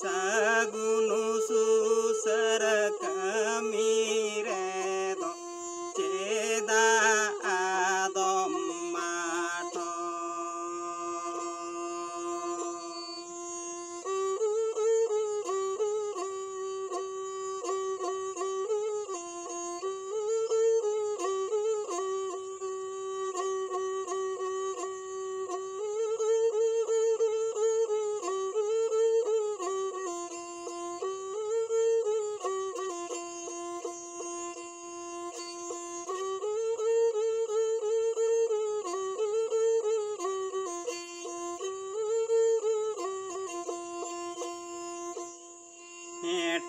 sagunu susar kami redo ceda adom mato.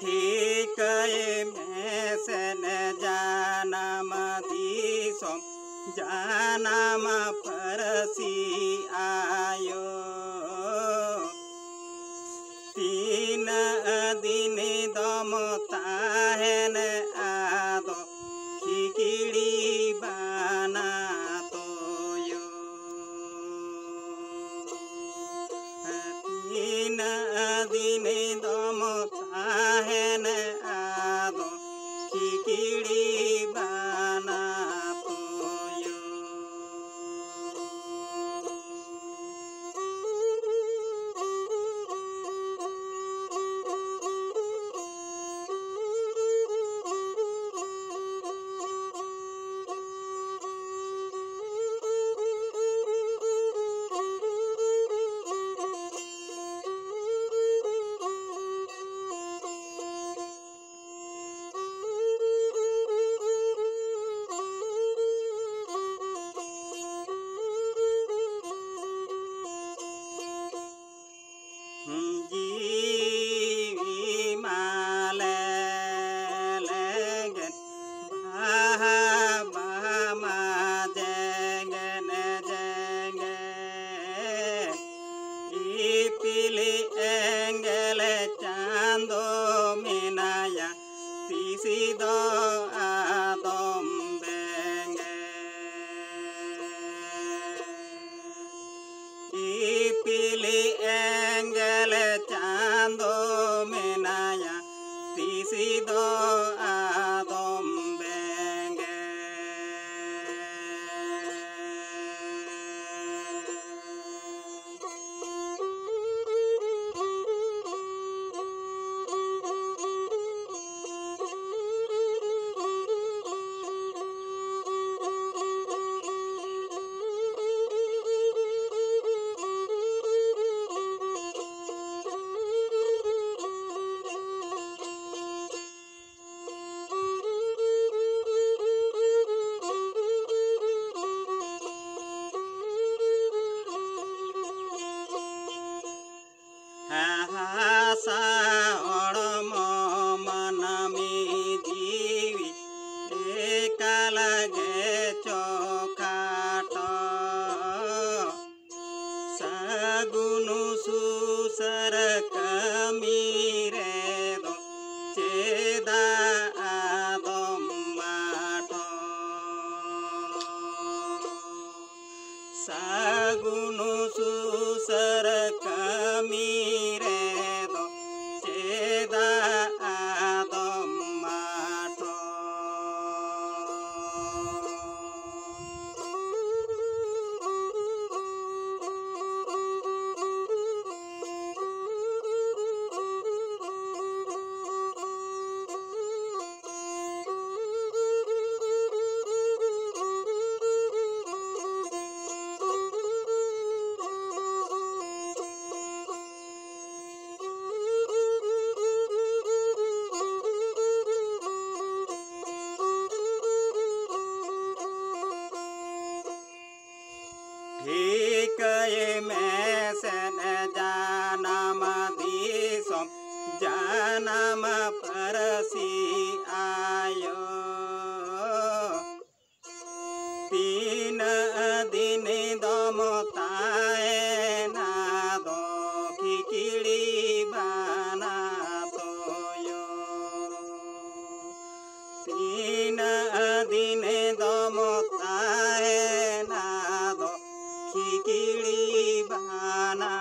ठीक में सन जानम दिसोम जानम परसी आयो 3 दिन दम ताहेन आदो खिकिड़ी बाना तोयो 3 दिन दम ताहेन आदो खिकिड़ी बाना तोयो। जीवी माले लेगन बाहा बामा जेंगन जेंगे इपिली एंगल चांदो मिनाया तीसी दो आदम बेंगे इपिली एंगल चांदो मेनाया तीसी दो आदम बेंगे हासा ओड़म मनमी जीवी एका लगे चोखाट सगुनु सुसर कमी रेदो चेदा आदम माटो सगुनु सुसर कमी रेदो चेदा आदम माटो ठीक में सन जानम दिसोम जानम परसी आयो 3 दिन दम ताहेन आदो खिकिड़ी बाना तोयो 3 दिन दम ताहेन आदो खिकिड़ी बाना